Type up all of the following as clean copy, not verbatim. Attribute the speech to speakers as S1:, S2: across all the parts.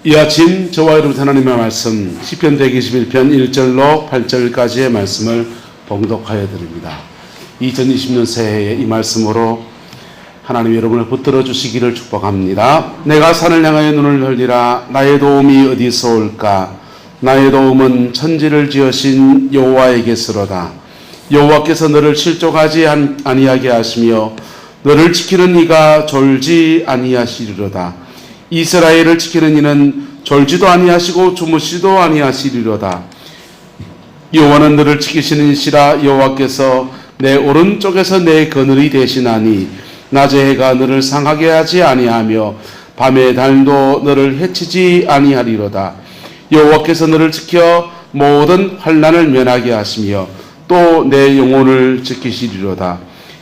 S1: 이 아침 저와 여러분 하나님의 말씀 시편 121편 1절로 8절까지의 말씀을 봉독하여 드립니다. 2020년 새해에 이 말씀으로 하나님 여러분을 붙들어 주시기를 축복합니다. 내가 산을 향하여 눈을 돌리라. 나의 도움이 어디서 올까? 나의 도움은 천지를 지으신 여호와에게서로다. 여호와께서 너를 실족하지 아니하게 하시며 너를 지키는 이가 졸지 아니하시리로다. 이스라엘을 지키는 이는 졸지도 아니하시고 주무시도 아니하시리로다. 여호와는 너를 지키시는 이시라. 여호와께서 내 오른쪽에서 내 그늘이 되시나니 낮에 해가 너를 상하게 하지 아니하며 밤에 달도 너를 해치지 아니하리로다. 여호와께서 너를 지켜 모든 환난을 면하게 하시며 또 내 영혼을 지키시리로다.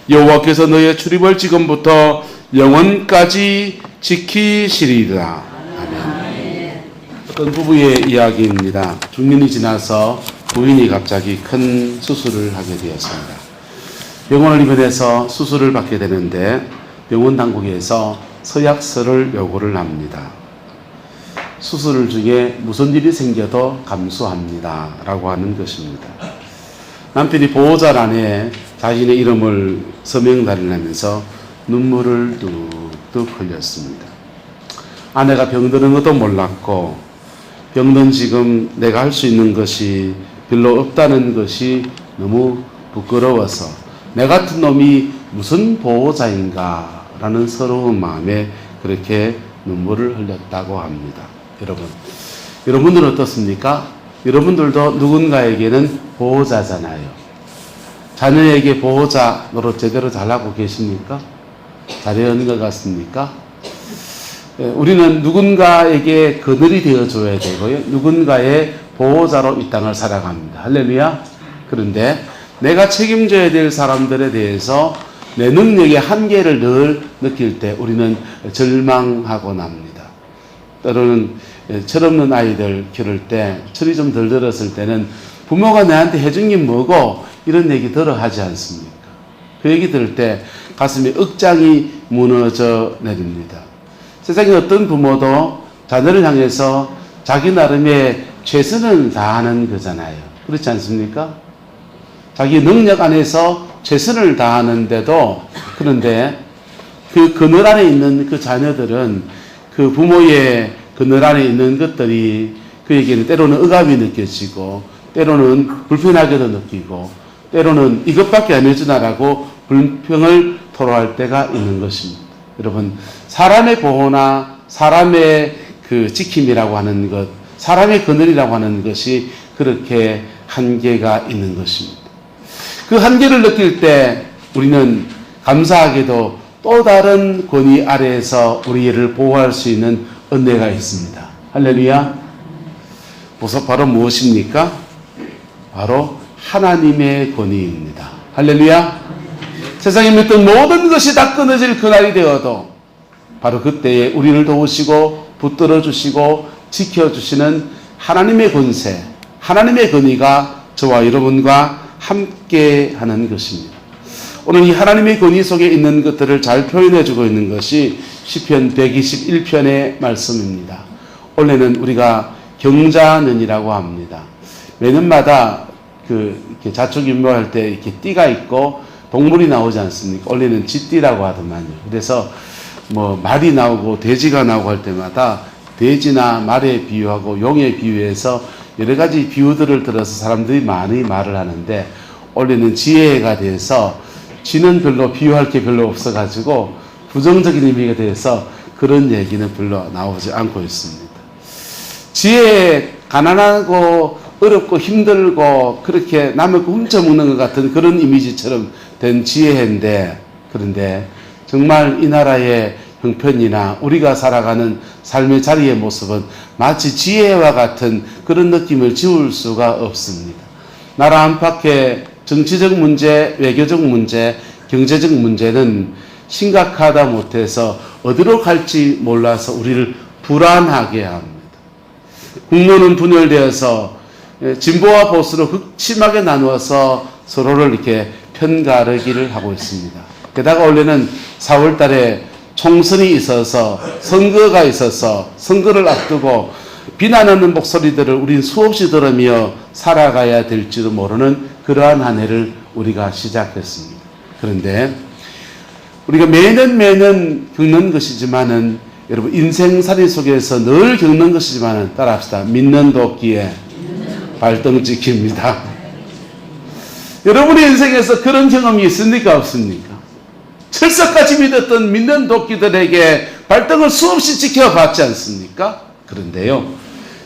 S1: 여호와께서 너의 출입을 지금부터 영원까지 지키시리라. 아멘. 어떤 부부의 이야기입니다. 중년이 지나서 부인이 갑자기 큰 수술을 하게 되었습니다. 병원을 입원해서 수술을 받게 되는데 병원 당국에서 서약서를 요구를 합니다. 수술 중에 무슨 일이 생겨도 감수합니다 라고 하는 것입니다. 남편이 보호자란에 자신의 이름을 서명달을 하면서 눈물을 뚝뚝 흘렸습니다. 아내가 병드는 것도 몰랐고 병든 지금 내가 할 수 있는 것이 별로 없다는 것이 너무 부끄러워서 내 같은 놈이 무슨 보호자인가 라는 서러운 마음에 그렇게 눈물을 흘렸다고 합니다. 여러분들은 어떻습니까? 여러분들도 누군가에게는 보호자잖아요. 자녀에게 보호자 노릇 제대로 잘하고 계십니까? 잘해온 것 같습니까? 우리는 누군가에게 그늘이 되어줘야 되고요. 누군가의 보호자로 이 땅을 살아갑니다. 할렐루야. 그런데 내가 책임져야 될 사람들에 대해서 내 능력의 한계를 늘 느낄 때 우리는 절망하곤 합니다. 때로는 철없는 아이들 기를 때 철이 좀 덜 들었을 때는 부모가 내한테 해준 게 뭐고 이런 얘기 들어 하지 않습니까? 그 얘기 들을 때 가슴에 억장이 무너져 내립니다. 세상에 어떤 부모도 자녀를 향해서 자기 나름의 최선을 다하는 거잖아요. 그렇지 않습니까? 자기 능력 안에서 최선을 다하는데도 그런데 그 그늘 안에 있는 그 자녀들은 그 부모의 그늘 안에 있는 것들이 그에게는 때로는 억압이 느껴지고 때로는 불편하게도 느끼고 때로는 이것밖에 안 해주나라고 불평을 토로할 때가 있는 것입니다. 여러분, 사람의 보호나 사람의 그 지킴이라고 하는 것, 사람의 그늘이라고 하는 것이 그렇게 한계가 있는 것입니다. 그 한계를 느낄 때 우리는 감사하게도 또 다른 권위 아래에서 우리를 보호할 수 있는 은혜가 있습니다. 할렐루야. 바로 무엇입니까? 바로 하나님의 권위입니다. 할렐루야. 세상에 믿던 모든 것이 다 끊어질 그날이 되어도 바로 그때에 우리를 도우시고 붙들어 주시고 지켜주시는 하나님의 권세, 하나님의 권위가 저와 여러분과 함께 하는 것입니다. 오늘 이 하나님의 권위 속에 있는 것들을 잘 표현해 주고 있는 것이 시편 121편의 말씀입니다. 원래는 우리가 경자년이라고 합니다. 매년마다 이렇게 자축인묘할 때 이렇게 띠가 있고 동물이 나오지 않습니까? 원래는 쥐띠라고 하더만요. 그래서 말이 나오고 돼지가 나오고 할 때마다 돼지나 말에 비유하고 용에 비유해서 여러 가지 비유들을 들어서 사람들이 많이 말을 하는데 원래는 지혜가 돼서 쥐는 별로 비유할 게 별로 없어가지고 부정적인 의미가 돼서 그런 얘기는 별로 나오지 않고 있습니다. 지혜, 가난하고 어렵고 힘들고 그렇게 남의 거 훔쳐먹는 것 같은 그런 이미지처럼 된 지혜인데 그런데 정말 이 나라의 형편이나 우리가 살아가는 삶의 자리의 모습은 마치 지혜와 같은 그런 느낌을 지울 수가 없습니다. 나라 안팎의 정치적 문제, 외교적 문제, 경제적 문제는 심각하다 못해서 어디로 갈지 몰라서 우리를 불안하게 합니다. 국론은 분열되어서 진보와 보수로 극심하게 나누어서 서로를 이렇게 편가르기를 하고 있습니다. 게다가 원래는 4월 달에 총선이 있어서 선거가 있어서 선거를 앞두고 비난하는 목소리들을 우린 수없이 들으며 살아가야 될지도 모르는 그러한 한 해를 우리가 시작했습니다. 그런데 우리가 매년 겪는 것이지만은 여러분 인생살이 속에서 늘 겪는 것이지만은 따라합시다. 믿는 도끼에 발등 찍힙니다. 여러분의 인생에서 그런 경험이 있습니까? 없습니까? 철석같이 믿었던 믿는 도끼들에게 발등을 수없이 지켜봤지 않습니까? 그런데요,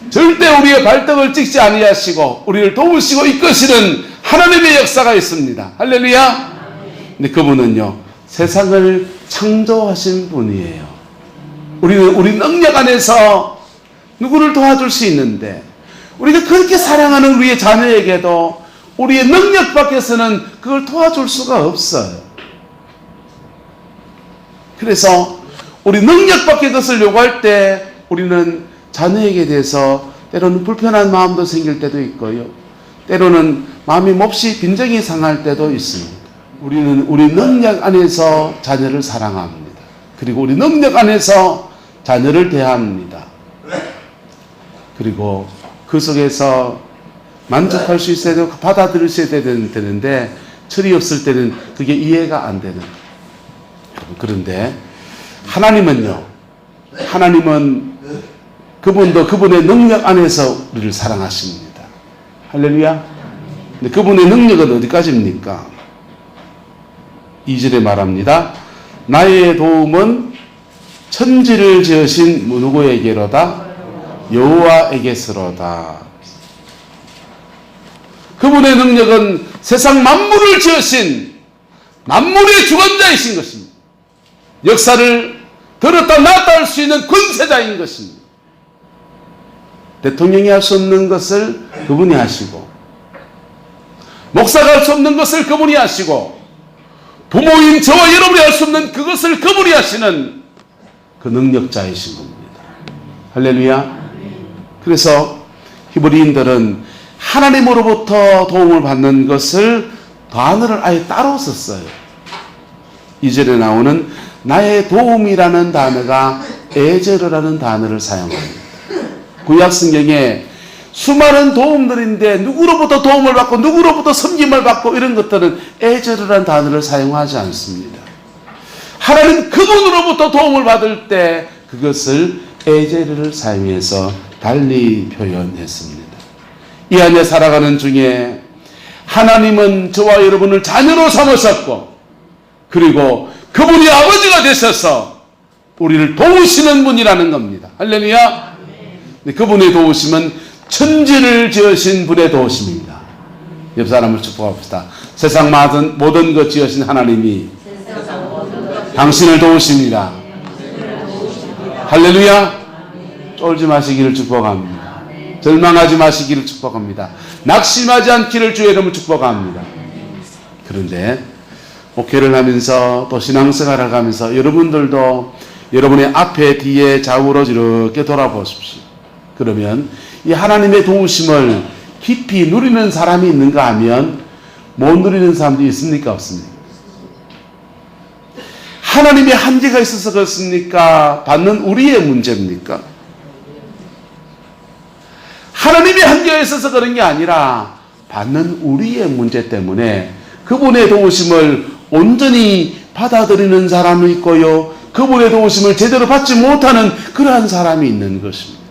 S1: 절대 우리의 발등을 찍지 아니하시고 우리를 도우시고 이끄시는 하나님의 역사가 있습니다. 할렐루야. 근데 그분은요, 세상을 창조하신 분이에요. 우리는 우리 능력 안에서 누구를 도와줄 수 있는데, 우리가 그렇게 사랑하는 우리의 자녀에게도 우리의 능력 밖에서는 그걸 도와줄 수가 없어요. 그래서 우리 능력 밖의 것을 요구할 때 우리는 자녀에게 대해서 때로는 불편한 마음도 생길 때도 있고요, 때로는 마음이 몹시 빈정이 상할 때도 있습니다. 우리는 우리 능력 안에서 자녀를 사랑합니다. 그리고 우리 능력 안에서 자녀를 대합니다. 그리고 그 속에서 만족할 수 있어야 되고 받아들일 수 있어야 되는데 철이 없을 때는 그게 이해가 안 되는. 그런데 하나님은요, 하나님은 그분도 그분의 능력 안에서 우리를 사랑하십니다. 할렐루야. 근데 그분의 능력은 어디까지입니까? 2절에 말합니다. 나의 도움은 천지를 지으신 누구에게로다? 여호와에게서로다. 그분의 능력은 세상 만물을 지으신 만물의 주관자이신 것입니다. 역사를 들었다 놨다 할 수 있는 권세자인 것입니다. 대통령이 할 수 없는 것을 그분이 하시고, 목사가 할 수 없는 것을 그분이 하시고, 부모인 저와 여러분이 할 수 없는 그것을 그분이 하시는 그 능력자이신 겁니다. 할렐루야. 그래서 히브리인들은 하나님으로부터 도움을 받는 것을 단어를 아예 따로 썼어요. 2절에 나오는 나의 도움이라는 단어가 에제르라는 단어를 사용합니다. 구약 성경에 수많은 도움들인데 누구로부터 도움을 받고 누구로부터 섬김을 받고 이런 것들은 에제르라는 단어를 사용하지 않습니다. 하나님 그분으로부터 도움을 받을 때 그것을 에제르를 사용해서 달리 표현했습니다. 이 안에 살아가는 중에 하나님은 저와 여러분을 자녀로 삼으셨고, 그리고 그분이 아버지가 되셔서 우리를 도우시는 분이라는 겁니다. 할렐루야. 그분의 도우심은 천지를 지으신 분의 도우심입니다. 옆 사람을 축복합시다. 세상 모든 것 지으신 하나님이 당신을 도우십니다. 할렐루야. 쫄지 마시기를 축복합니다. 절망하지 마시기를 축복합니다. 낙심하지 않기를 주의 이름으로 축복합니다. 그런데 목회를 하면서 또 신앙생활을 하면서 여러분들도 여러분의 앞에 뒤에 좌우로 이렇게 돌아보십시오. 그러면 이 하나님의 도우심을 깊이 누리는 사람이 있는가 하면 못 누리는 사람도 있습니까? 없습니까? 하나님의 한계가 있어서 그렇습니까? 받는 우리의 문제입니까? 하나님의 한계가 있어서 그런 게 아니라 받는 우리의 문제 때문에 그분의 도우심을 온전히 받아들이는 사람이 있고요, 그분의 도우심을 제대로 받지 못하는 그러한 사람이 있는 것입니다.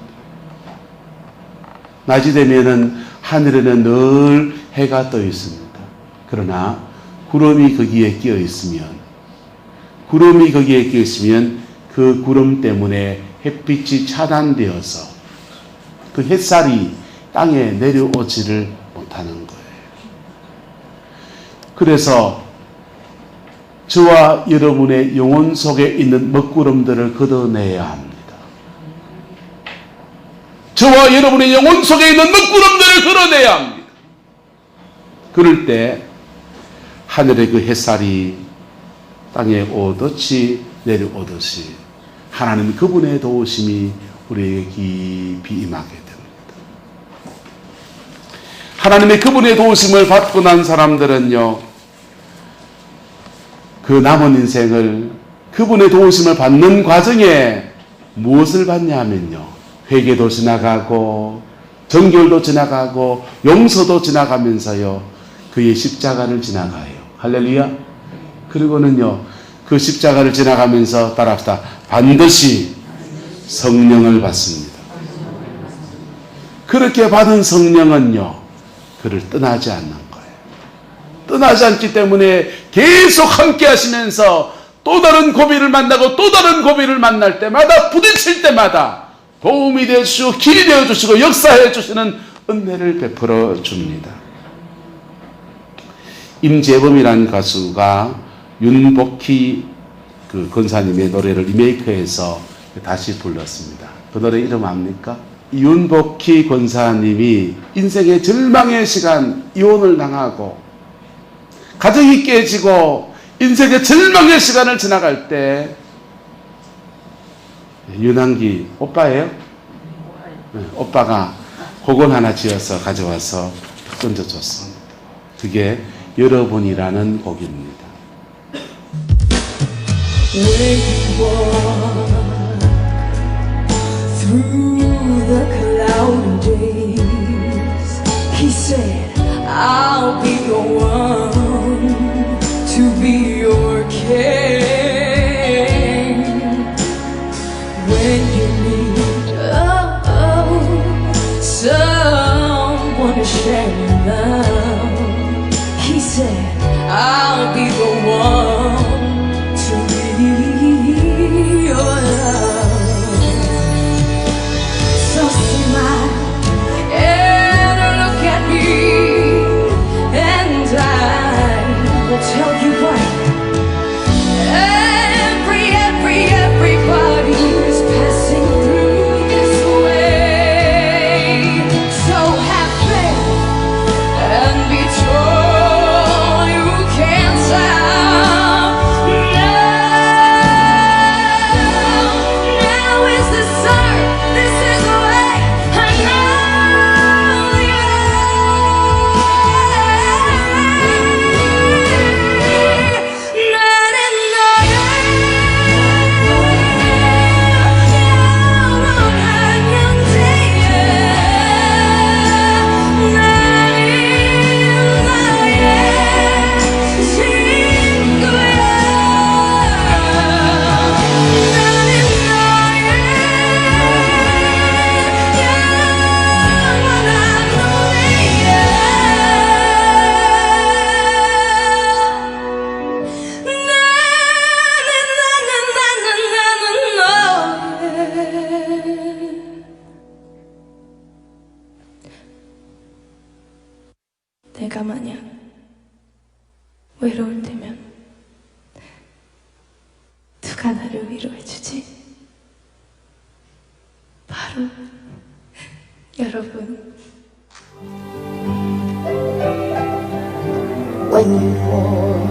S1: 낮이 되면은 하늘에는 늘 해가 떠 있습니다. 그러나 구름이 거기에 끼어 있으면 그 구름 때문에 햇빛이 차단되어서 그 햇살이 땅에 내려오지를 못하는 거예요. 그래서 저와 여러분의 영혼 속에 있는 먹구름들을 걷어내야 합니다. 저와 여러분의 영혼 속에 있는 먹구름들을 걷어내야 합니다. 그럴 때 하늘의 그 햇살이 땅에 오듯이 내려오듯이 하나님 그분의 도우심이 우리에게 깊이 임하게 됩니다. 하나님의 그분의 도우심을 받고 난 사람들은요, 그 남은 인생을 그분의 도우심을 받는 과정에 무엇을 받냐 하면요, 회개도 지나가고 정결도 지나가고 용서도 지나가면서요, 그의 십자가를 지나가요. 할렐루야. 그리고는요, 그 십자가를 지나가면서 따라합시다. 반드시 성령을 받습니다. 그렇게 받은 성령은요, 그를 떠나지 않는 거예요. 떠나지 않기 때문에 계속 함께 하시면서 또 다른 고비를 만나고 또 다른 고비를 만날 때마다, 부딪힐 때마다 도움이 되어주시고 길이 되어주시고 역사해 주시는 은혜를 베풀어 줍니다. 임재범이라는 가수가 윤복희 그 권사님의 노래를 리메이크해서 다시 불렀습니다. 그 노래 이름 압니까? 윤복희 권사님이 인생의 절망의 시간, 이혼을 당하고 가정이 깨지고 인생의 절망의 시간을 지나갈 때 윤한기 오빠예요? 네, 오빠가 곡을 하나 지어서 가져와서 던져줬습니다. 그게 여러분이라는 곡입니다.
S2: When you walk through the cloudy days, he said, I'll be the one to be your king. When you need someone to share your love, he said, I'll be the one to be your love. So smile and look at me, and I will tell you what. Everybody is passing through this way. So have faith and be told you can't stop. Now is the start. This is the way. I know 내가 만약 외로울 때면 누가 나를 위로해주지? 바로 여러분.
S3: When you walk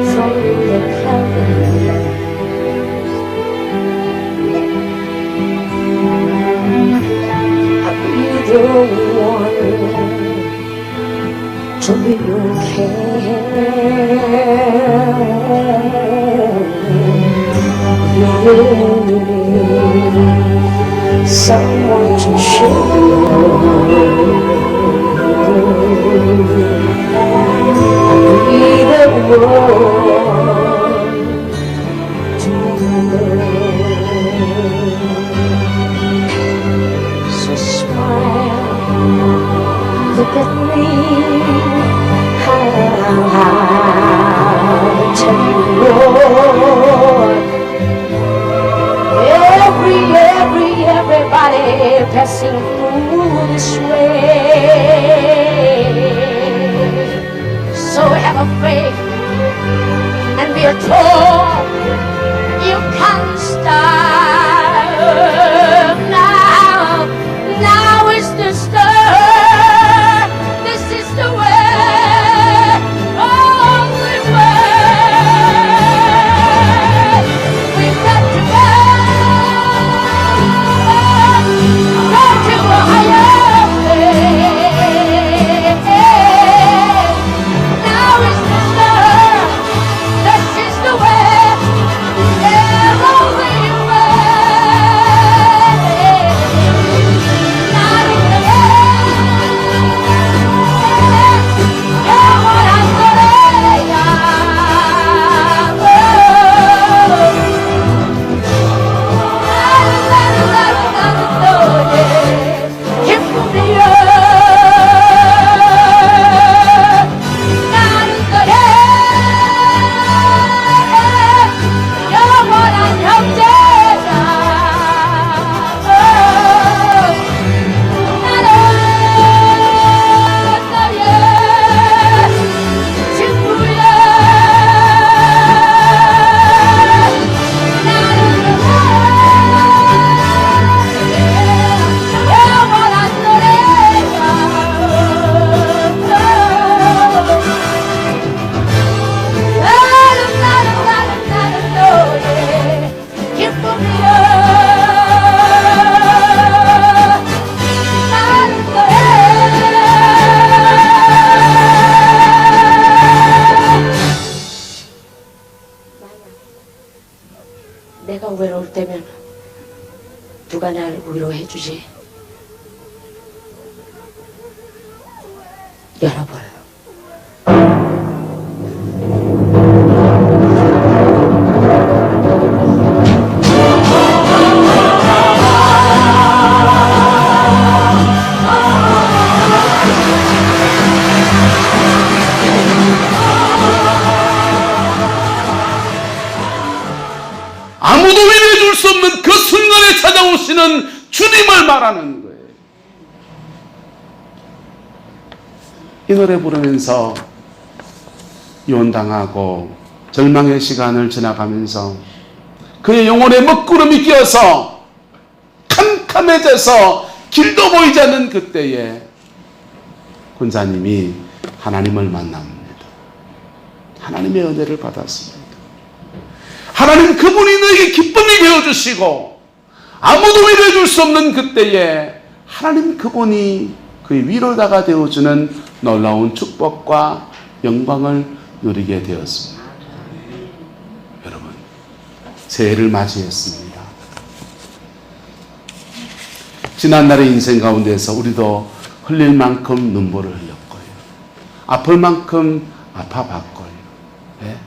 S3: through the cloudy I'll be the one to be your king. Someone to share I'll be the one to love. So smile, look at me, I'll tell you Lord. Everybody passing through this way. So have a faith and be a told you can't stop. Now is the start. This is the way, only way. We've got to go. 누가 날 위로해 주지? 여러분.
S1: 아무도 위로해 줄 수 없는 그 순간에 찾아오시는 주님을 말하는 거예요. 이 노래 부르면서 이혼당하고 절망의 시간을 지나가면서 그의 영혼에 먹구름이 끼어서 캄캄해져서 길도 보이지 않는 그때에 군사님이 하나님을 만납니다. 하나님의 은혜를 받았습니다. 하나님 그분이 너에게 기쁨이 되어주시고 아무도 위로해 줄 수 없는 그때에 하나님 그분이 그의 위로자가 되어주는 놀라운 축복과 영광을 누리게 되었습니다. 여러분, 새해를 맞이했습니다. 지난날의 인생 가운데서 우리도 흘릴 만큼 눈물을 흘렸고요. 아플 만큼 아파봤고요. 네?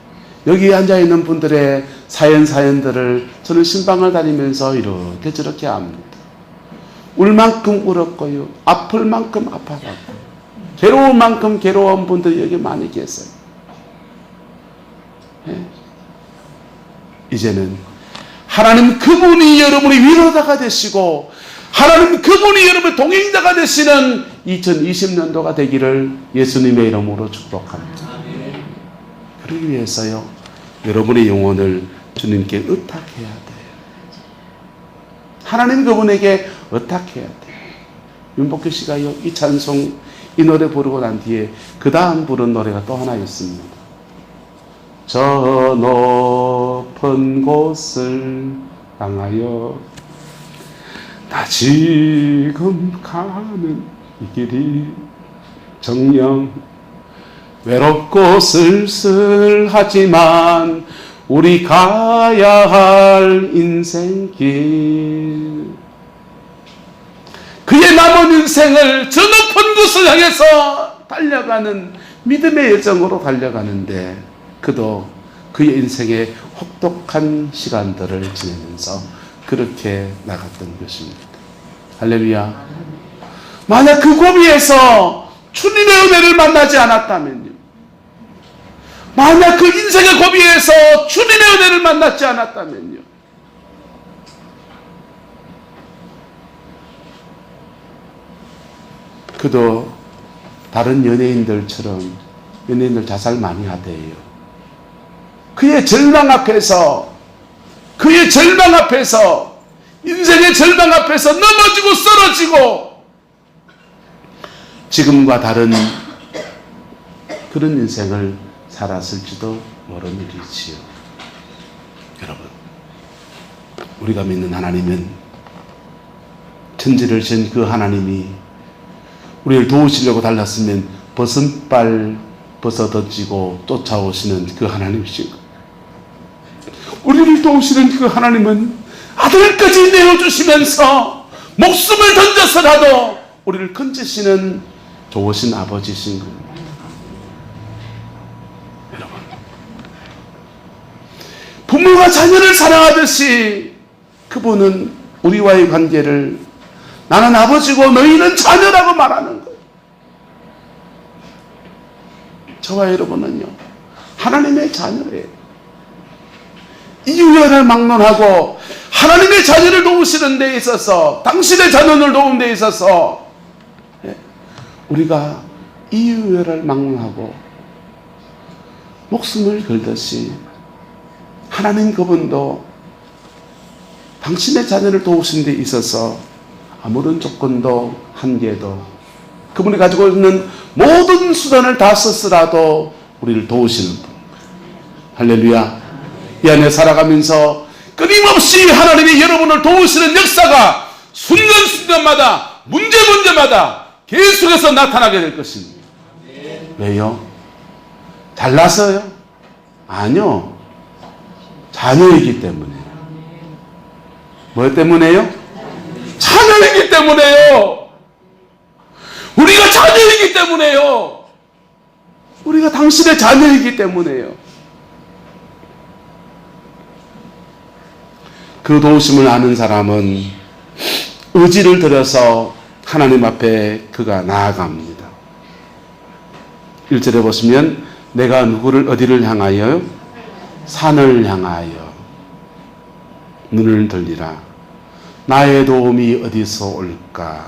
S1: 여기 앉아있는 분들의 사연들을 저는 신방을 다니면서 이렇게 저렇게 합니다. 울 만큼 울었고요. 아플 만큼 아파봤고요. 괴로운 만큼 괴로운 분들이 여기 많이 계세요. 네? 이제는 하나님 그분이 여러분의 위로자가 되시고 하나님 그분이 여러분의 동행자가 되시는 2020년도가 되기를 예수님의 이름으로 축복합니다. 그러기 위해서요, 여러분의 영혼을 주님께 의탁해야 돼요. 하나님 그분에게 의탁해야 돼요. 윤복규 씨가요, 이 찬송, 이 노래 부르고 난 뒤에 그 다음 부른 노래가 또 하나 있습니다. 저 높은 곳을 향하여 나 지금 가는 이 길이 정녕 외롭고 쓸쓸하지만 우리 가야 할 인생길, 그의 남은 인생을 저 높은 곳을 향해서 달려가는 믿음의 여정으로 달려가는데 그도 그의 인생의 혹독한 시간들을 지내면서 그렇게 나갔던 것입니다. 할렐루야. 만약 그 고비에서 주님의 은혜를 만나지 않았다면요, 만약 그 인생의 고비에서 주님의 은혜를 만났지 않았다면요, 그도 다른 연예인들처럼 연예인들 자살 많이 하대요. 그의 절망 앞에서 인생의 절망 앞에서 넘어지고 쓰러지고 지금과 다른 그런 인생을 살았을지도 모르는 일이지요. 여러분, 우리가 믿는 하나님은, 천지를 지은 그 하나님이 우리를 도우시려고 달랐으면 벗은발 벗어던지고 쫓아오시는 그 하나님이신 것. 우리를 도우시는 그 하나님은 아들까지 내어주시면서 목숨을 던져서라도 우리를 건지시는 좋으신 아버지신 겁니다. 여러분, 부모가 자녀를 사랑하듯이 그분은 우리와의 관계를 나는 아버지고 너희는 자녀라고 말하는 거예요. 저와 여러분은요, 하나님의 자녀예요. 이유연을 막론하고 하나님의 자녀를 도우시는 데 있어서, 당신의 자녀를 도우는 데 있어서 우리가 이유연을 막론하고 목숨을 걸듯이 하나님 그분도 당신의 자녀를 도우시는 데 있어서 아무런 조건도 한계도 그분이 가지고 있는 모든 수단을 다 썼으라도 우리를 도우시는 분. 할렐루야. 이 안에 살아가면서 끊임없이 하나님이 여러분을 도우시는 역사가 순간순간마다 문제마다 계속해서 나타나게 될 것입니다. 왜요? 잘나서요? 아니요. 자녀이기 때문에요. 뭐 때문에요? 자녀이기 때문에요. 우리가 자녀이기 때문에요. 우리가 당신의 자녀이기 때문에요. 그 도우심을 아는 사람은 의지를 들여서 하나님 앞에 그가 나아갑니다. 1절에 보시면 내가 누구를 어디를 향하여? 산을 향하여 눈을 들리라. 나의 도움이 어디서 올까?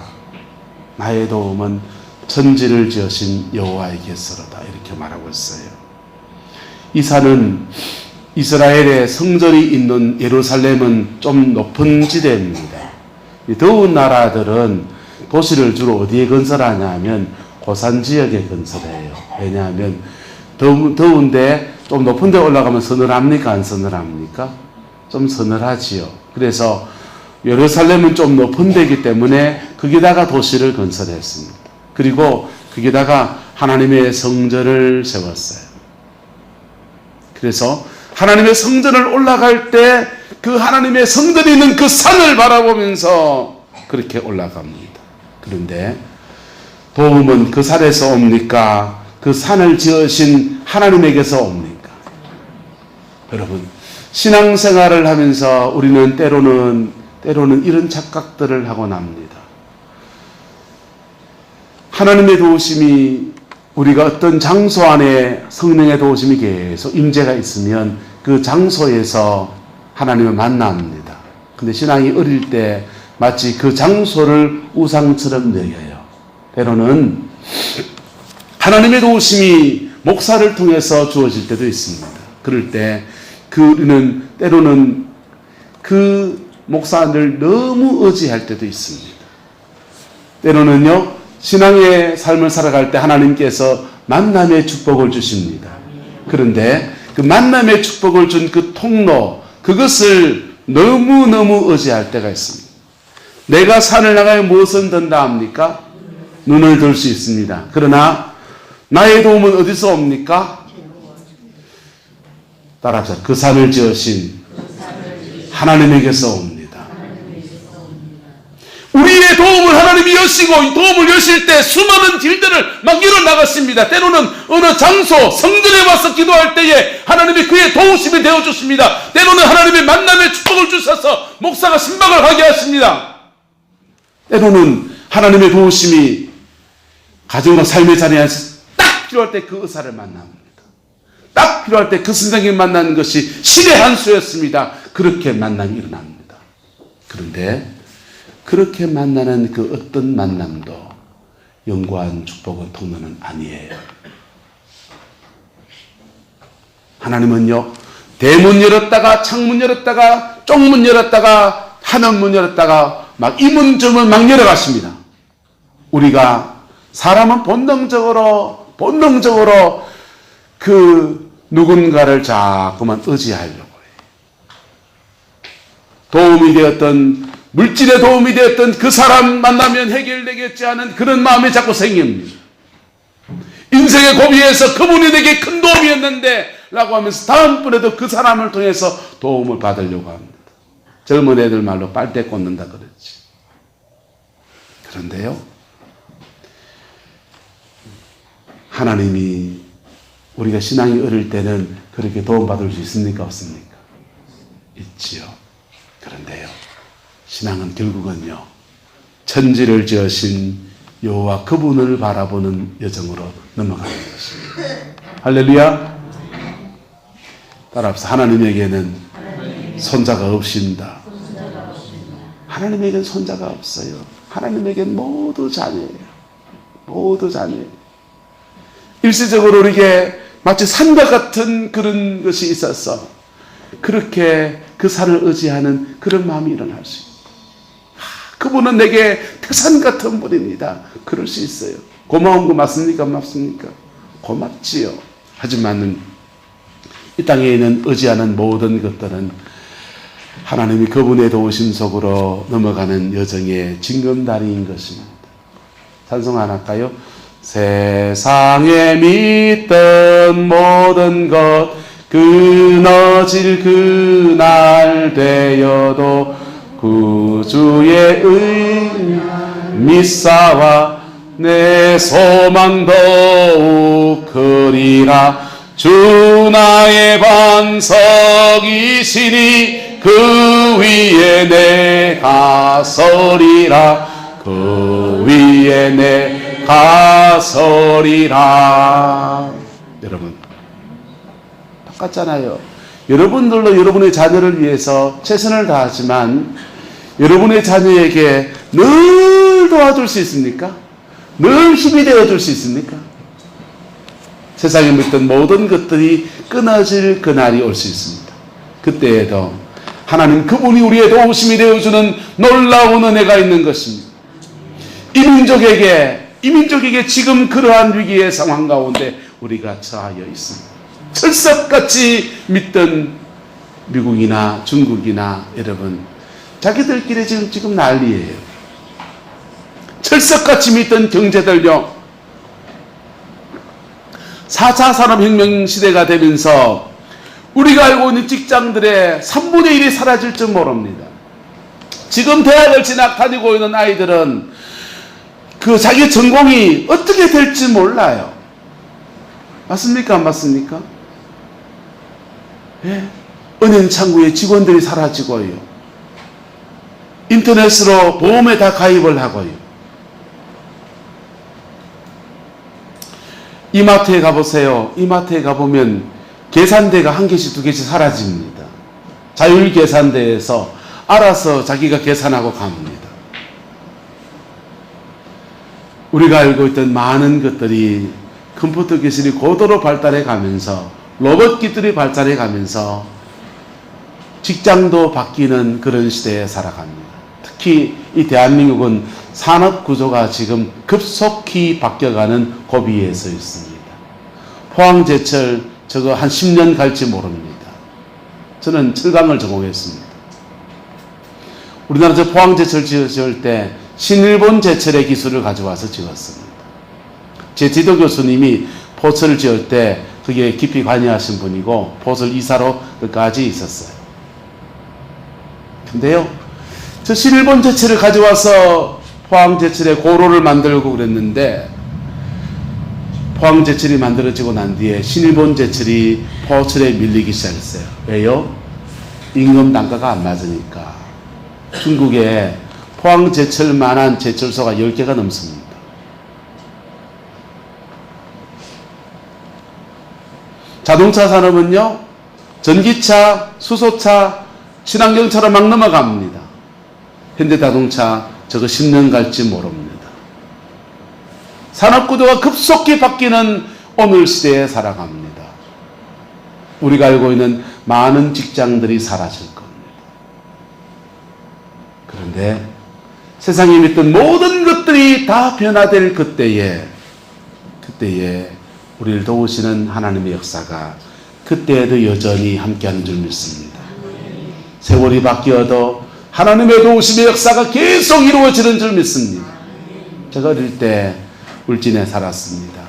S1: 나의 도움은 천지를 지으신 여호와에게서로다. 이렇게 말하고 있어요. 이 산은 이스라엘의 성전이 있는 예루살렘은 좀 높은 지대입니다. 이 더운 나라들은 도시를 주로 어디에 건설하냐 하면 고산 지역에 건설해요. 왜냐하면 더운데 좀 높은 데 올라가면 서늘합니까? 안 서늘합니까? 좀 서늘하지요. 그래서 예루살렘은 좀 높은 데이기 때문에 거기다가 도시를 건설했습니다. 그리고 거기다가 하나님의 성전을 세웠어요. 그래서 하나님의 성전을 올라갈 때 그 하나님의 성전이 있는 그 산을 바라보면서 그렇게 올라갑니다. 그런데 도움은 그 산에서 옵니까? 그 산을 지으신 하나님에게서 옵니까? 여러분, 신앙생활을 하면서 우리는 때로는 이런 착각들을 하곤 합니다. 하나님의 도우심이 우리가 어떤 장소 안에 성령의 도우심이 계속 임재가 있으면 그 장소에서 하나님을 만납니다. 근데 신앙이 어릴 때 마치 그 장소를 우상처럼 여겨요. 때로는 하나님의 도우심이 목사를 통해서 주어질 때도 있습니다. 그럴 때 우리는 때로는 그 목사를 너무 의지할 때도 있습니다. 때로는요, 신앙의 삶을 살아갈 때 하나님께서 만남의 축복을 주십니다. 그런데 그 만남의 축복을 준 그 통로, 그것을 너무너무 의지할 때가 있습니다. 내가 산을 나가야 무엇을 든다 합니까? 눈을 들 수 있습니다. 그러나 나의 도움은 어디서 옵니까? 따라합시다. 그 산을 지으신 하나님에게서 옵니다. 우리의 도움을 하나님이 여시고 도움을 여실 때 수많은 길들을 막 일어나갔습니다. 때로는 어느 장소, 성전에 와서 기도할 때에 하나님이 그의 도우심이 되어주십니다. 때로는 하나님의 만남의 축복을 주셔서 목사가 신방을 하게 하십니다. 때로는 하나님의 도우심이 가정과 삶의 자리에서 딱 필요할 때 그 의사를 만납니다. 딱 필요할 때 그 선생님 만나는 것이 신의 한 수였습니다. 그렇게 만남이 일어납니다. 그런데 그렇게 만나는 그 어떤 만남도 영구한 축복의 통로는 아니에요. 하나님은요, 대문 열었다가 창문 열었다가 쪽문 열었다가 하늘문 열었다가 막 이문 저문 막 열어가십니다. 우리가 사람은 본능적으로 그 누군가를 자꾸만 의지하려고 해요. 도움이 되었던, 물질에 도움이 되었던 그 사람 만나면 해결되겠지 하는 그런 마음이 자꾸 생깁니다. 인생의 고비에서 그분이 내게 큰 도움이었는데 라고 하면서 다음번에도 그 사람을 통해서 도움을 받으려고 합니다. 젊은 애들 말로 빨대 꽂는다 그랬지. 그런데요, 하나님이 우리가 신앙이 어릴 때는 그렇게 도움받을 수 있습니까? 없습니까? 있지요. 그런데요, 신앙은 결국은요, 천지를 지으신 여호와 그분을 바라보는 여정으로 넘어가는 것입니다. 할렐루야. 따라합시다. 하나님에게는 손자가 없습니다. 하나님에게는 손자가 없어요. 하나님에게는 모두 자녀예요. 모두 자녀예요. 일시적으로 우리에게 마치 산과 같은 그런 것이 있어서 그렇게 그 산을 의지하는 그런 마음이 일어날 수 있어요. 그분은 내게 태산 같은 분입니다. 그럴 수 있어요. 고마운 거 맞습니까? 맞습니까? 고맙지요. 하지만은 이 땅에 있는 의지하는 모든 것들은 하나님이 그분의 도우심 속으로 넘어가는 여정의 징검다리인 것입니다. 찬송 안 할까요? 세상에 믿던 모든 것 그너질 그날 되어도 구주의 미사와 내 소망 더욱 크리라. 주 나의 반석이시니 그 위에 내가 서리라. 그 위에 내가 서리라. 여러분 똑같잖아요. 여러분들도 여러분의 자녀를 위해서 최선을 다하지만 여러분의 자녀에게 늘 도와줄 수 있습니까? 늘 힘이 되어줄 수 있습니까? 세상에 믿던 모든 것들이 끊어질 그날이 올 수 있습니다. 그때에도 하나님 그분이 우리의 도우심이 되어주는 놀라운 은혜가 있는 것입니다. 이 민족에게 지금 그러한 위기의 상황 가운데 우리가 처하여 있습니다. 철석같이 믿던 미국이나 중국이나 여러분 자기들끼리 지금 난리예요. 철석같이 믿던 경제들요 4차 산업혁명 시대가 되면서 우리가 알고 있는 직장들의 3분의 1이 사라질 줄 모릅니다. 지금 대학을 다니고 있는 아이들은 그 자기 전공이 어떻게 될지 몰라요. 맞습니까? 안 맞습니까? 예. 은행 창구에 직원들이 사라지고요. 인터넷으로 보험에 다 가입을 하고요. 이마트에 가보세요. 이마트에 가보면 계산대가 한 개씩 두 개씩 사라집니다. 자율계산대에서 알아서 자기가 계산하고 갑니다. 우리가 알고 있던 많은 것들이 컴퓨터 기술이 고도로 발달해 가면서 로봇 기술이 발달해 가면서 직장도 바뀌는 그런 시대에 살아갑니다. 특히 이 대한민국은 산업 구조가 지금 급속히 바뀌어가는 고비에 서 있습니다. 포항제철 저거 한 10년 갈지 모릅니다. 저는 철강을 전공했습니다. 우리나라 저 포항제철 지을 때 신일본 제철의 기술을 가져와서 지었습니다. 제 지도 교수님이 포철을 지을 때 그게 깊이 관여하신 분이고 포철 이사로 끝까지 있었어요. 근데요, 저 신일본 제철을 가져와서 포항제철의 고로를 만들고 그랬는데 포항제철이 만들어지고 난 뒤에 신일본 제철이 포철에 밀리기 시작했어요. 왜요? 임금 단가가 안 맞으니까. 중국에 포항제철만한 제철소가 10개가 넘습니다. 자동차 산업은요, 전기차, 수소차, 친환경차로 막 넘어갑니다. 현대자동차 저거 10년 갈지 모릅니다. 산업구조가 급속히 바뀌는 오늘 시대에 살아갑니다. 우리가 알고 있는 많은 직장들이 사라질 겁니다. 그런데 세상에 믿던 모든 것들이 다 변화될 그때에 우리를 도우시는 하나님의 역사가 그때에도 여전히 함께하는 줄 믿습니다. 세월이 바뀌어도 하나님의 도우심의 역사가 계속 이루어지는 줄 믿습니다. 제가 어릴 때 울진에 살았습니다.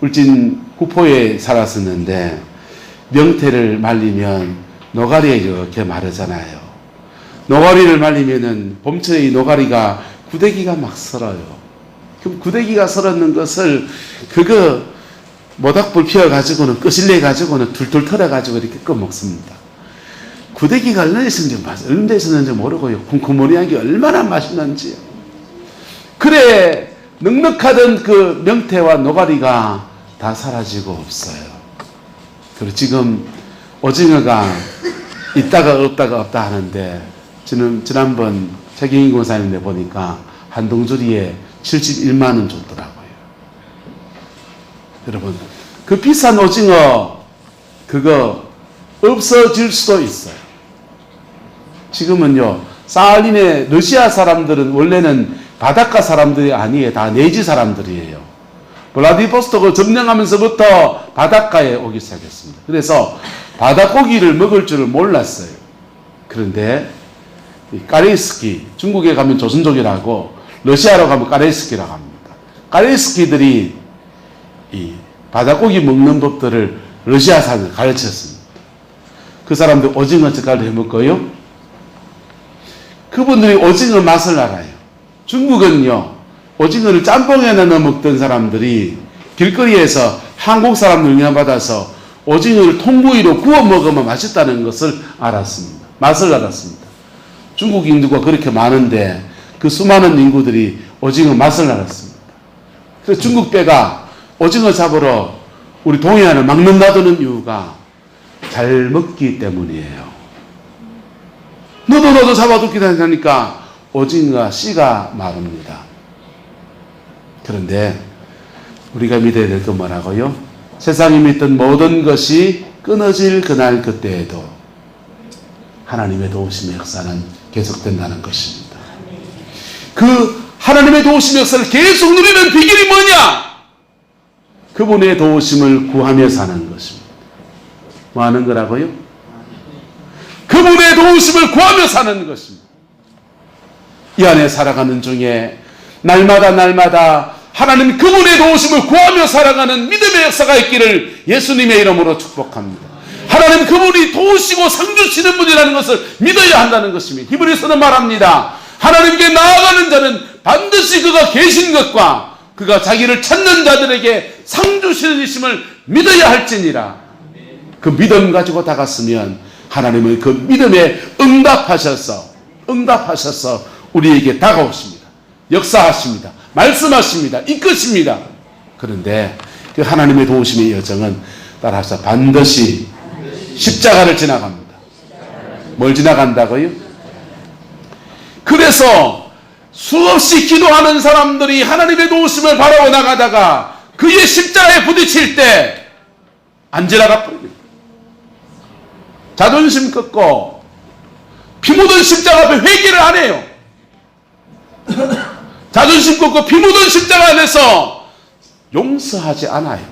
S1: 울진 구포에 살았었는데 명태를 말리면 노가리가 이렇게 마르잖아요. 노가리를 말리면은 봄철에 이 노가리가 구데기가 막 설어요. 그럼 구데기가 설었는 것을 그거 모닥불 피워가지고는 끄실내 가지고는 툴툴 털어가지고 이렇게 꺼먹습니다. 구데기가 얼마나 있었는지 모르고요. 쿵쿵머리한 게 얼마나 맛있는지요. 그래 넉넉하던 그 명태와 노가리가 다 사라지고 없어요. 그리고 지금 오징어가 있다가 없다 하는데 저는 지난번 세계인공사님내 보니까 한 덩주리에 71만 원 줬더라고요. 여러분 그 비싼 오징어 그거 없어질 수도 있어요. 지금은요 사할린의 러시아 사람들은 원래는 바닷가 사람들이 아니에요. 다 내지 사람들이에요. 블라디보스토크를 점령하면서부터 바닷가에 오기 시작했습니다. 그래서 바닷고기를 먹을 줄을 몰랐어요. 그런데 까레이스키, 중국에 가면 조선족이라고 러시아로 가면 까레이스키라고 합니다. 까레이스키들이 이 바닷고기 먹는 법들을 러시아 사람들 가르쳤습니다. 그 사람들 오징어 젓갈을 해먹고요. 그분들이 오징어 맛을 알아요. 중국은요, 오징어를 짬뽕에 넣어 먹던 사람들이 길거리에서 한국 사람들 영향받아서 오징어를 통구이로 구워 먹으면 맛있다는 것을 알았습니다. 맛을 알았습니다. 중국 인구가 그렇게 많은데 그 수많은 인구들이 오징어 맛을 알았습니다. 그래서 중국 배가 오징어 잡으러 우리 동해안을 막 넘나드는 이유가 잘 먹기 때문이에요. 너도 잡아두기 하니까 오징어가 씨가 마릅니다. 그런데 우리가 믿어야 될 건 뭐라고요? 세상이 믿던 모든 것이 끊어질 그날 그때에도 하나님의 도우심의 역사는 계속된다는 것입니다. 그 하나님의 도우심의 역사를 계속 누리는 비결이 뭐냐? 그분의 도우심을 구하며 사는 것입니다. 뭐 하는 거라고요? 그분의 도우심을 구하며 사는 것입니다. 이 안에 살아가는 중에 날마다 하나님 그분의 도우심을 구하며 살아가는 믿음의 역사가 있기를 예수님의 이름으로 축복합니다. 하나님 그분이 도우시고 상 주시는 분이라는 것을 믿어야 한다는 것입니다. 히브리서는 말합니다. 하나님께 나아가는 자는 반드시 그가 계신 것과 그가 자기를 찾는 자들에게 상 주시는 이심을 믿어야 할지니라. 그 믿음 가지고 다갔으면 하나님은 그 믿음에 응답하셔서 우리에게 다가오십니다. 역사하십니다. 말씀하십니다. 이끄십니다. 그런데 그 하나님의 도우심의 여정은 따라서 반드시 십자가를 지나갑니다. 뭘 지나간다고요? 그래서 수없이 기도하는 사람들이 하나님의 도우심을 바라고 나가다가 그의 십자가에 부딪힐 때 안 지나가 버립니다. 자존심 꺾고 피 묻은 십자가 앞에 회개를 안 해요. 자존심 꺾고 피 묻은 십자가 안에서 용서하지 않아요.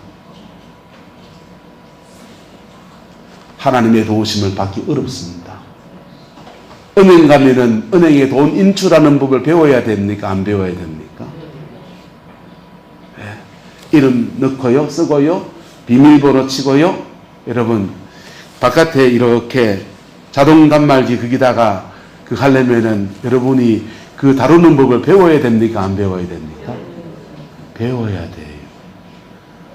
S1: 하나님의 도우심을 받기 어렵습니다. 은행 가면은 은행에 돈 인출하는 법을 배워야 됩니까? 안 배워야 됩니까? 네. 이름 넣고요, 쓰고요, 비밀번호 치고요. 여러분 바깥에 이렇게 자동 단말기 거기다가 그 하려면은 여러분이 그 다루는 법을 배워야 됩니까? 안 배워야 됩니까? 배워야 돼요.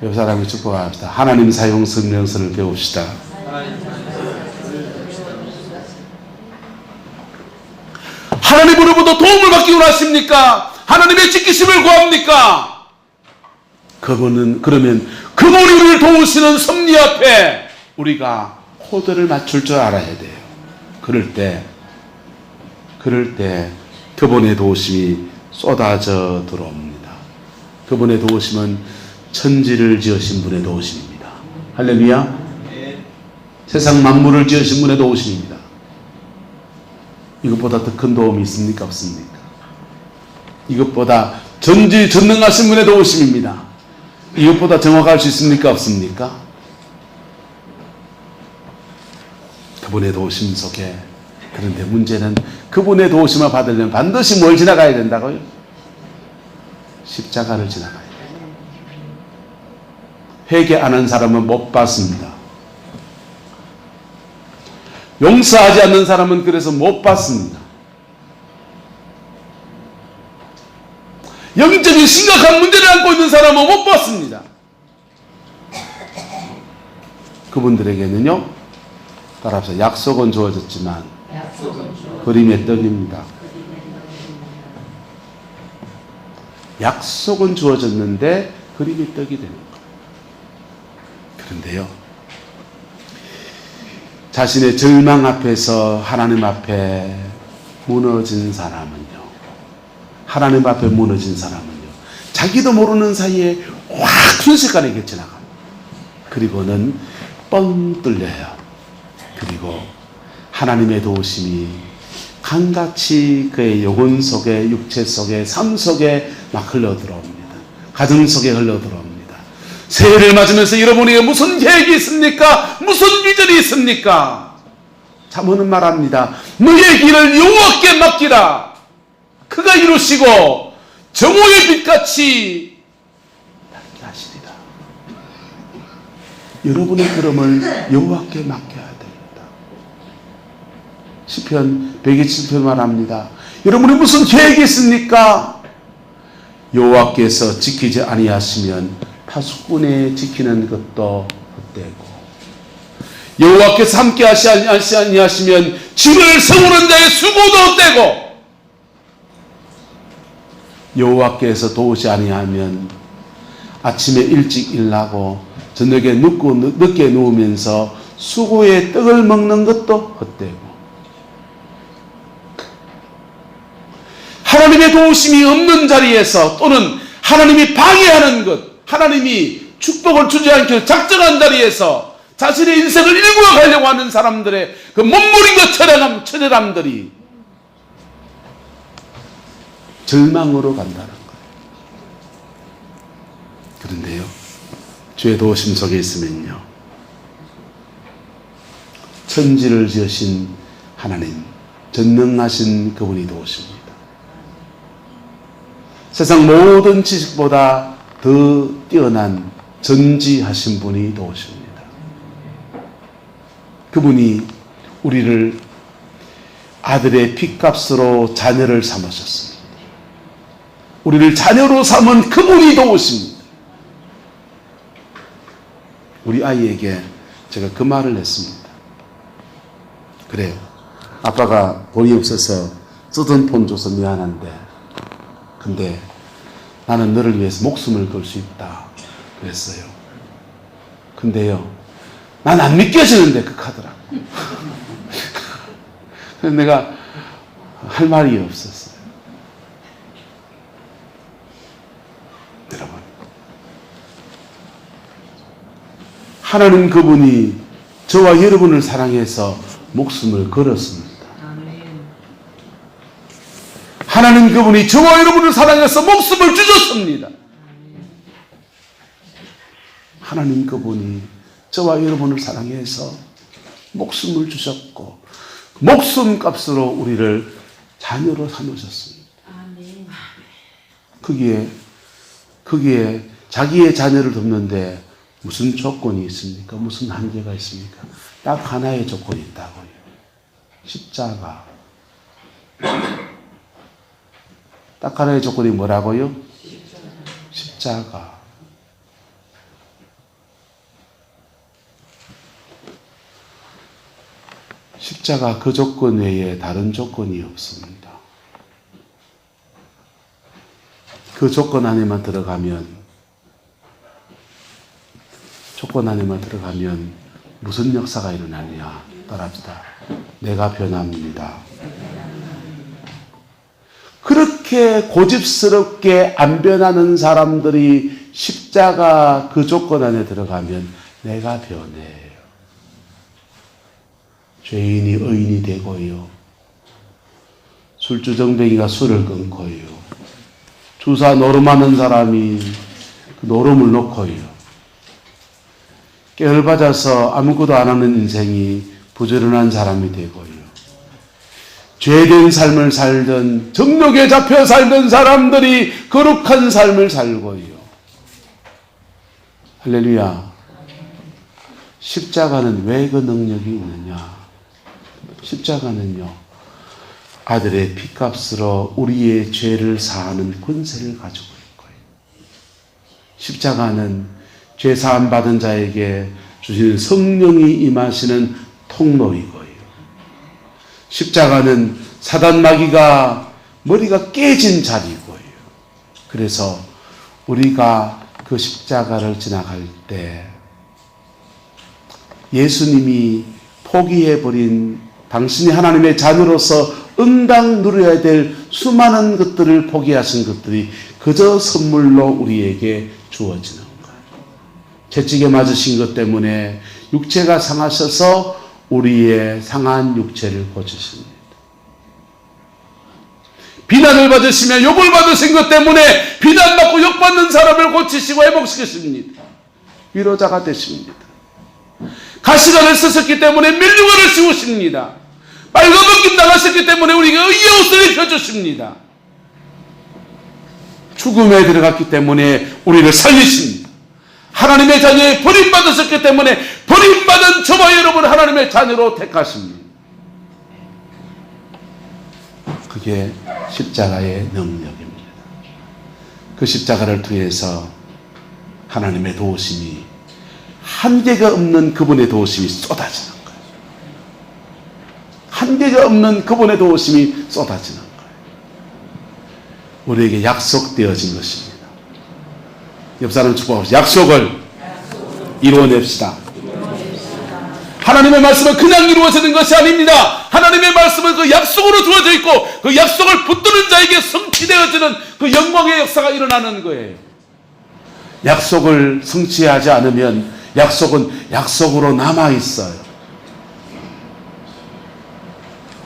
S1: 옆 사람을 축복합시다. 하나님 사용 성령서를 배웁시다. 하나님으로부터 도움을 받기 원하십니까? 하나님의 지키심을 구합니까? 그러면 그분이 우리를 도우시는 섭리 앞에 우리가 코드를 맞출 줄 알아야 돼요. 그럴 때 그분의 도우심이 쏟아져 들어옵니다. 그분의 도우심은 천지를 지으신 분의 도우심입니다. 할렐루야. 세상 만물을 지으신 분의 도우심입니다. 이것보다 더 큰 도움이 있습니까? 없습니까? 이것보다 전지전능하신 분의 도우심입니다. 이것보다 정확할 수 있습니까? 없습니까? 그분의 도우심 속에, 그런데 문제는 그분의 도우심을 받으려면 반드시 뭘 지나가야 된다고요? 십자가를 지나가야 돼요. 회개 안 한 사람은 못 받습니다. 용서하지 않는 사람은 그래서 못 받습니다. 영적인 심각한 문제를 안고 있는 사람은 못 받습니다. 그분들에게는요, 따라서 약속은 주어졌지만 그림의 떡입니다. 약속은 주어졌는데 그림의 떡이 되는 거예요. 그런데요, 자신의 절망 앞에서 하나님 앞에 무너진 사람은요, 자기도 모르는 사이에 확 순식간에 지나갑니다. 그리고는 뻥 뚫려요. 그리고 하나님의 도우심이 강같이 그의 영혼 속에, 육체 속에, 삶 속에 막 흘러들어옵니다. 가정 속에 흘러들어옵니다. 새해를 맞으면서 여러분에게 무슨 계획이 있습니까? 무슨 비전이 있습니까? 잠언은 말합니다. 너의 길을 여호와께 맡기라. 그가 이루시고 정오의 빛같이 밝게 하시리라. 여러분의 걸음을 여호와께 맡겨야 됩니다. 시편 127편 말합니다. 여러분이 무슨 계획이 있습니까? 여호와께서 지키지 아니하시면 파수꾼의 지키는 것도 헛되고 여호와께서 함께 하시 아니하시면 집을 세우는 자의 수고도 헛되고 여호와께서 도우지 아니하면 아침에 일찍 일나고 저녁에 늦게 누우면서 수고의 떡을 먹는 것도 헛되고 하나님의 도우심이 없는 자리에서 또는 하나님이 방해하는 것, 하나님이 축복을 주지 않기로 작정한 자리에서 자신의 인생을 일구어 가려고 하는 사람들의 그 몸부림과 처절함들이 절망으로 간다는 거예요. 그런데요, 주의 도우심 속에 있으면요, 천지를 지으신 하나님, 전능하신 그분이 도우십니다. 세상 모든 지식보다 더 뛰어난 전지하신 분이 도우십니다. 그분이 우리를 아들의 핏값으로 자녀를 삼으셨습니다. 우리를 자녀로 삼은 그분이 도우십니다. 우리 아이에게 제가 그 말을 했습니다. 그래요. 아빠가 돈이 없어서 쓰던 폰 줘서 미안한데, 근데 나는 너를 위해서 목숨을 걸 수 있다 그랬어요. 근데요, 난 안 믿겨지는데 그 카드라고. 그래서 내가 할 말이 없었어요. 여러분, 하나님 그분이 저와 여러분을 사랑해서 목숨을 걸었습니다. 하나님 그분이 저와 여러분을 사랑해서 목숨을 주셨습니다. 하나님 그분이 저와 여러분을 사랑해서 목숨을 주셨고 목숨값으로 우리를 자녀로 삼으셨습니다. 거기에 자기의 자녀를 돕는데 무슨 조건이 있습니까? 무슨 한계가 있습니까? 딱 하나의 조건이 있다고요. 십자가. 딱 하나의 조건이 뭐라고요? 십자가. 십자가 그 조건 외에 다른 조건이 없습니다. 그 조건 안에만 들어가면 무슨 역사가 일어나냐? 따라합시다. 내가 변합니다. 그렇게 고집스럽게 안 변하는 사람들이 십자가 그 조건 안에 들어가면 내가 변해요. 죄인이 의인이 되고요. 술주정뱅이가 술을 끊고요. 주사 노름하는 사람이 그 노름을 놓고요. 깨얼받아서 아무것도 안 하는 인생이 부지런한 사람이 되고요. 죄된 삶을 살던, 정욕에 잡혀 살던 사람들이 거룩한 삶을 살고요. 할렐루야. 십자가는 왜 그 능력이 있느냐? 십자가는요, 아들의 핏값으로 우리의 죄를 사하는 권세를 가지고 있고요. 십자가는 죄 사함 받은 자에게 주시는 성령이 임하시는 통로이고요. 십자가는 사단 마귀가 머리가 깨진 자리고요. 그래서 우리가 그 십자가를 지나갈 때 예수님이 포기해버린 당신이 하나님의 자녀로서 응당 누려야 될 수많은 것들을 포기하신 것들이 그저 선물로 우리에게 주어지는 거예요. 채찍에 맞으신 것 때문에 육체가 상하셔서 우리의 상한 육체를 고치십니다. 비난을 받으시며 욕을 받으신 것 때문에 비난받고 욕받는 사람을 고치시고 회복시키십니다. 위로자가 되십니다. 가시관을 쓰셨기 때문에 밀류관을 씌우십니다. 빨간벗김 당하셨기 때문에 우리에게 의의 옷을 입혀주십니다. 죽음에 들어갔기 때문에 우리를 살리십니다. 하나님의 자녀에 버림받으셨기 때문에 버림받은 저와 여러분을 하나님의 자녀로 택하십니다. 그게 십자가의 능력입니다. 그 십자가를 통해서 하나님의 도우심이, 한계가 없는 그분의 도우심이 쏟아지는 거예요. 한계가 없는 그분의 도우심이 쏟아지는 거예요. 우리에게 약속되어진 것입니다. 옆 사람 축복하시죠. 약속을 이루어냅시다. 하나님의 말씀은 그냥 이루어지는 것이 아닙니다. 하나님의 말씀은 그 약속으로 주어져 있고 그 약속을 붙드는 자에게 성취되어지는 그 영광의 역사가 일어나는 거예요. 약속을 성취하지 않으면 약속은 약속으로 남아있어요.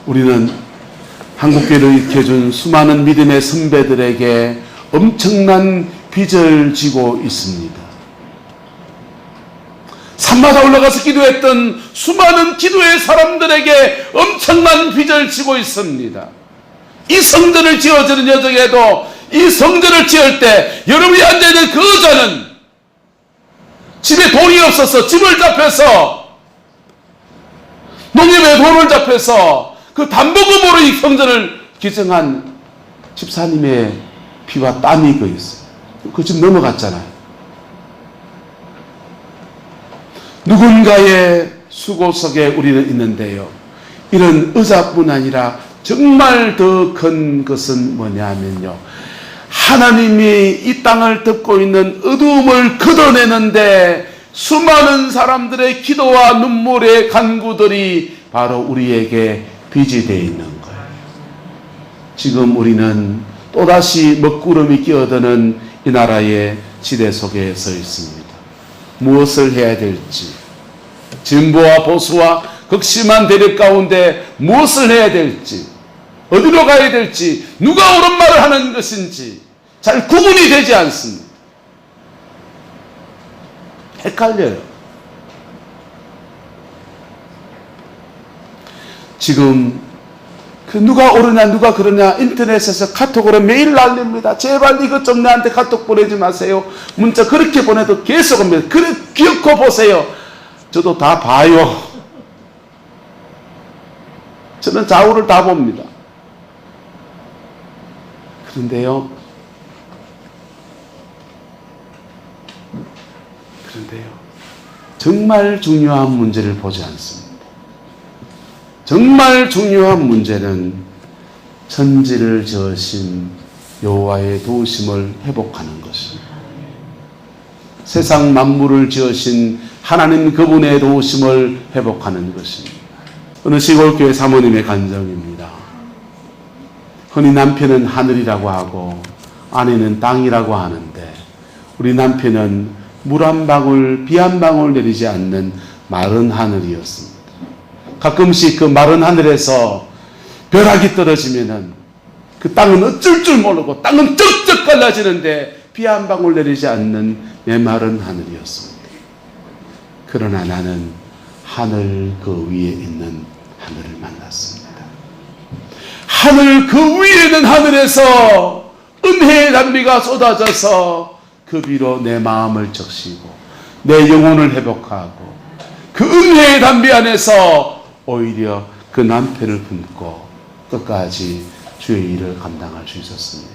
S1: 우리는 한국교회를 일으켜준 수많은 믿음의 선배들에게 엄청난 빚을 지고 있습니다. 산마다 올라가서 기도했던 수많은 기도의 사람들에게 엄청난 빚을 지고 있습니다. 이 성전을 지어주는 여정에도 이 성전을 지을 때 여러분이 앉아있는 그 의자는 집에 돈이 없어서 집을 잡혀서 농협에 돈을 잡혀서 그 담보금으로 이 성전을 기증한 집사님의 피와 땀이 그 있어요. 그 집 넘어갔잖아요. 누군가의 수고 속에 우리는 있는데요. 이런 의자뿐 아니라 정말 더 큰 것은 뭐냐면요. 하나님이 이 땅을 덮고 있는 어두움을 걷어내는데 수많은 사람들의 기도와 눈물의 간구들이 바로 우리에게 빚이 되어 있는 거예요. 지금 우리는 또다시 먹구름이 끼어드는 이 나라의 지대 속에 서 있습니다. 무엇을 해야 될지, 진보와 보수와 극심한 대립 가운데 무엇을 해야 될지, 어디로 가야 될지, 누가 옳은 말을 하는 것인지 잘 구분이 되지 않습니다. 헷갈려요. 지금 그 누가 옳으냐 누가 그러냐 인터넷에서 카톡으로 매일 날립니다. 제발 이것 좀 내한테 카톡 보내지 마세요. 문자 그렇게 보내도 계속 옵니다. 그래 기어코 보세요. 저도 다 봐요. 저는 좌우를 다 봅니다. 그런데요, 정말 중요한 문제를 보지 않습니다. 정말 중요한 문제는 천지를 지으신 여호와의 도우심을 회복하는 것입니다. 세상 만물을 지으신 하나님 그분의 도우심을 회복하는 것입니다. 어느 시골교회 사모님의 간증입니다. 흔히 남편은 하늘이라고 하고 아내는 땅이라고 하는데 우리 남편은 물 한 방울, 비 한 방울 내리지 않는 마른 하늘이었습니다. 가끔씩 그 마른 하늘에서 벼락이 떨어지면은 그 땅은 어쩔 줄 모르고 땅은 쩍쩍 갈라지는데 비 한 방울 내리지 않는 메마른 하늘이었습니다. 그러나 나는 하늘 그 위에 있는 하늘을 만났습니다. 하늘 그 위에 있는 하늘에서 은혜의 단비가 쏟아져서 그 비로 내 마음을 적시고 내 영혼을 회복하고 그 은혜의 단비 안에서 오히려 그 남편을 품고 끝까지 주의 일을 감당할 수 있었습니다.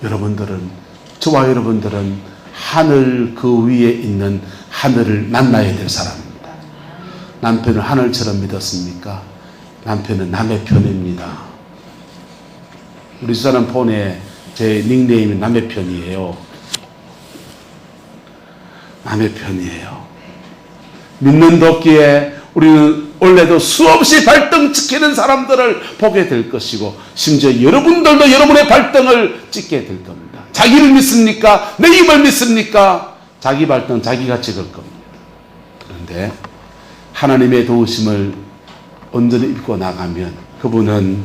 S1: 여러분들은, 저와 여러분들은 하늘 그 위에 있는 하늘을 만나야 될 사람입니다. 남편을 하늘처럼 믿었습니까? 남편은 남의 편입니다. 우리 집사람 폰에 제 닉네임이 남의 편이에요. 남의 편이에요. 믿는 덕기에 우리는 원래도 수없이 발등 찍히는 사람들을 보게 될 것이고 심지어 여러분들도 여러분의 발등을 찍게 될 겁니다. 자기를 믿습니까? 내 힘을 믿습니까? 자기 발등 자기가 찍을 겁니다. 그런데 하나님의 도우심을 온전히 입고 나가면 그분은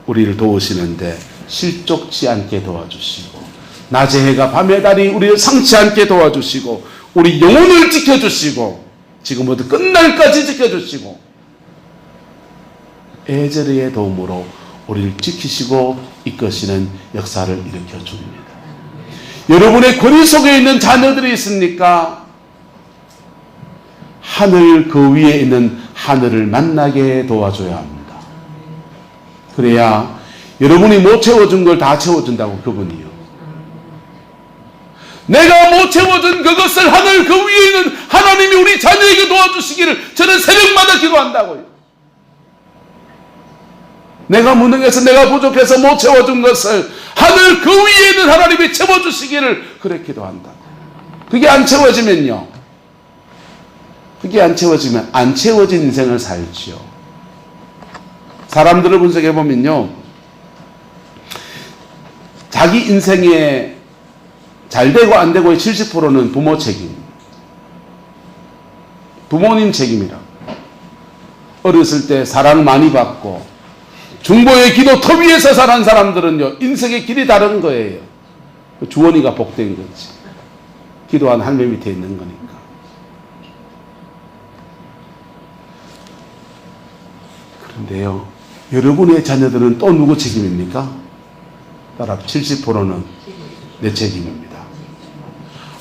S1: 우리를 도우시는데 실족지 않게 도와주시고 낮의 해가 밤의 달이 우리를 상치 않게 도와주시고 우리 영혼을 지켜주시고 지금부터 끝날까지 지켜주시고 애절의 도움으로 우리를 지키시고 이끄시는 역사를 일으켜줍니다. 여러분의 권위 속에 있는 자녀들이 있습니까? 하늘 그 위에 있는 하늘을 만나게 도와줘야 합니다. 그래야 여러분이 못 채워준 걸 다 채워준다고 그분이요. 내가 못 채워준 그것을 하늘 그 위에 있는 하나님이 우리 자녀에게 도와주시기를 저는 새벽마다 기도한다고요. 내가 무능해서 내가 부족해서 못 채워준 것을 하늘 그 위에 있는 하나님이 채워주시기를 그렇게 기도한다. 그게 안 채워지면요. 그게 안 채워지면 안 채워진 인생을 살지요. 사람들을 분석해 보면요. 자기 인생에 잘 되고 안 되고의 70%는 부모 책임. 부모님 책임이라. 어렸을 때 사랑 많이 받고 중보의 기도 터 위에서 자란 사람들은요. 인생의 길이 다른 거예요. 주원이가 복된 거지. 기도한 할매 밑에 있는 거니까. 그런데요. 여러분의 자녀들은 또 누구 책임입니까? 따라 70%는 내 책임입니다.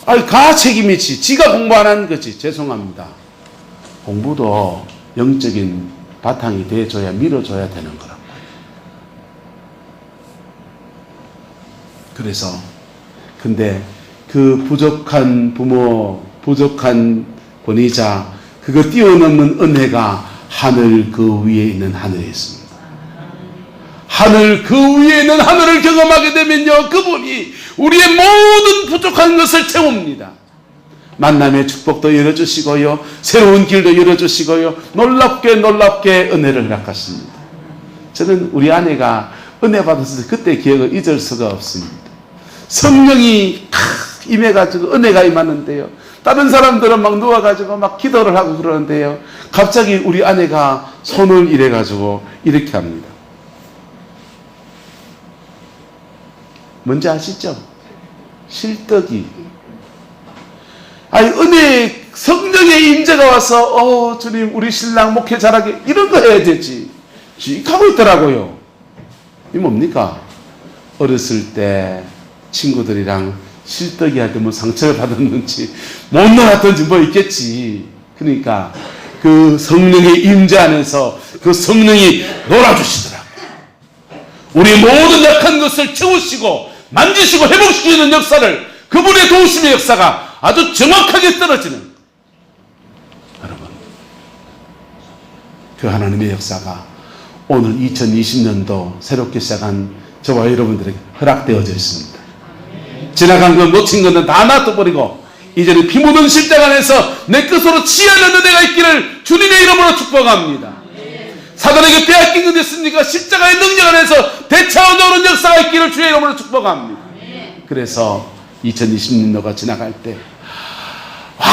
S1: 아니, 가 책임이지. 지가 공부 안 한 거지. 죄송합니다. 공부도 영적인 바탕이 돼줘야 밀어줘야 되는 거라고. 그래서 근데 그 부족한 부모, 부족한 권위자, 그거 뛰어넘는 은혜가 하늘 그 위에 있는 하늘에 있습니다. 하늘 그 위에 있는 하늘을 경험하게 되면요, 그분이 우리의 모든 부족한 것을 채웁니다. 만남의 축복도 열어주시고요, 새로운 길도 열어주시고요, 놀랍게 은혜를 허락하십니다. 저는 우리 아내가 은혜 받았을 때 그때 기억을 잊을 수가 없습니다. 성령이 임해가지고 은혜가 임하는데요, 다른 사람들은 막 누워가지고 막 기도를 하고 그러는데요, 갑자기 우리 아내가 손을 이래가지고 이렇게 합니다. 뭔지 아시죠? 실떡이. 아니, 은혜, 성령의 임재가 와서 주님 우리 신랑 목회 잘하게 이런 거 해야 되지. 하고 있더라고요. 이 뭡니까? 어렸을 때 친구들이랑 실떡이 할 때 뭐 상처를 받았는지 못 놀았던지 뭐 있겠지. 그러니까 그 성령의 임재 안에서 그 성령이 놀아주시더라. 우리 모든 약한 것을 채우시고 만지시고 회복시키는 역사를, 그분의 도우심의 역사가 아주 정확하게 떨어지는, 여러분, 그 하나님의 역사가 오늘 2020년도 새롭게 시작한 저와 여러분들에게 허락되어져 있습니다. 지나간 것, 놓친 것은 다 놔둬버리고 이제는 피 묻은 십자가 안에서 내 것으로 취하는 은혜가 있기를 주님의 이름으로 축복합니다. 사단에게 빼앗긴 것 있습니까? 십자가의 능력 안에서 대차원적으로 역사가 있기를 주의 이름으로 축복합니다. 그래서 2020년도가 지나갈 때, 와,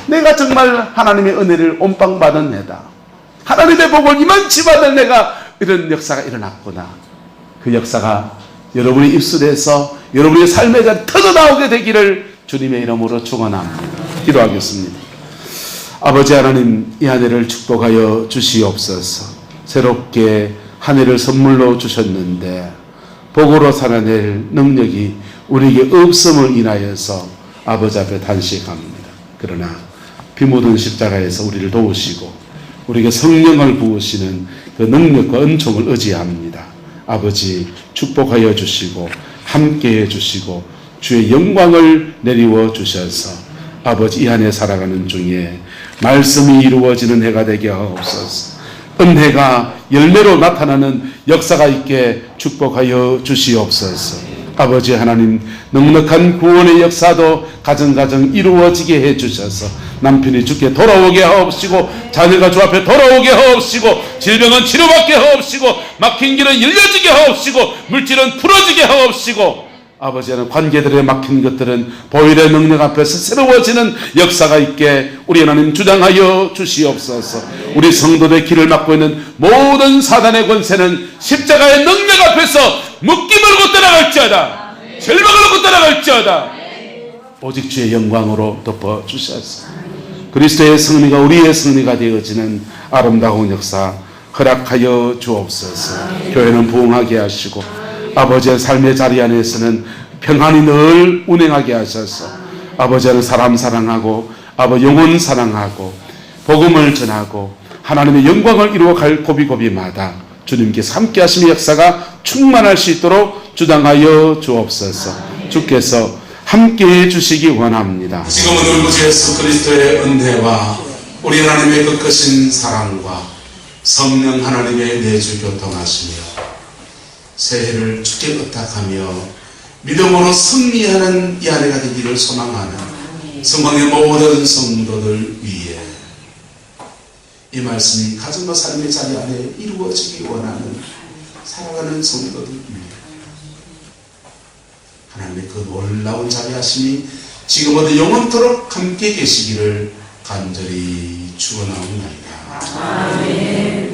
S1: 내가 정말 하나님의 은혜를 온빵 받은 애다. 하나님의 복을 이만치 받은 내가 이런 역사가 일어났구나. 그 역사가 여러분의 입술에서 여러분의 삶의 자리 터져나오게 되기를 주님의 이름으로 축원합니다. 기도하겠습니다. 아버지 하나님, 이 한 해를 축복하여 주시옵소서. 새롭게 한 해를 선물로 주셨는데 복으로 살아낼 능력이 우리에게 없음을 인하여서 아버지 앞에 단식합니다. 그러나 피 묻은 십자가에서 우리를 도우시고 우리에게 성령을 부으시는 그 능력과 은총을 의지합니다. 아버지, 축복하여 주시고 함께해 주시고 주의 영광을 내리워 주셔서 아버지, 이 한 해 살아가는 중에 말씀이 이루어지는 해가 되게 하옵소서. 은혜가 열매로 나타나는 역사가 있게 축복하여 주시옵소서. 아버지 하나님, 넉넉한 구원의 역사도 가정가정 이루어지게 해주셔서 남편이 주께 돌아오게 하옵시고 자녀가 주 앞에 돌아오게 하옵시고 질병은 치료받게 하옵시고 막힌 길은 열려지게 하옵시고 물질은 풀어지게 하옵시고 아버지는 관계들에 막힌 것들은 보혈의 능력 앞에서 새로워지는 역사가 있게 우리 하나님 주장하여 주시옵소서. 우리 성도들의 길을 막고 있는 모든 사단의 권세는 십자가의 능력 앞에서 묶임을 고 떠나갈지어다. 절망을 고 떠나갈지어다. 오직 주의 영광으로 덮어주셔서 그리스도의 승리가 우리의 승리가 되어지는 아름다운 역사 허락하여 주옵소서. 교회는 부흥하게 하시고 아버지의 삶의 자리 안에서는 평안이 늘 운행하게 하셔서 아버지는 사람 사랑하고 아버지 영혼 사랑하고 복음을 전하고 하나님의 영광을 이루어갈 고비고비마다 주님께서 함께 하심의 역사가 충만할 수 있도록 주당하여 주옵소서. 주께서 함께해 주시기 원합니다. 지금은 우리 구 예수 그리스도의 은혜와 우리 하나님의 그 크신 사랑과 성령 하나님의 내주 교통하시며 새해를 주께 의탁하며 믿음으로 승리하는 이 한 해가 되기를 소망하는 성방의 모든 성도들 위해 이 말씀이 가정과 삶의 자리 안에 이루어지기 원하는 살아가는 성도들 위해 하나님의 그 놀라운 자비하심이 지금부터 영원토록 함께 계시기를 간절히 축원하옵나이다. 아멘.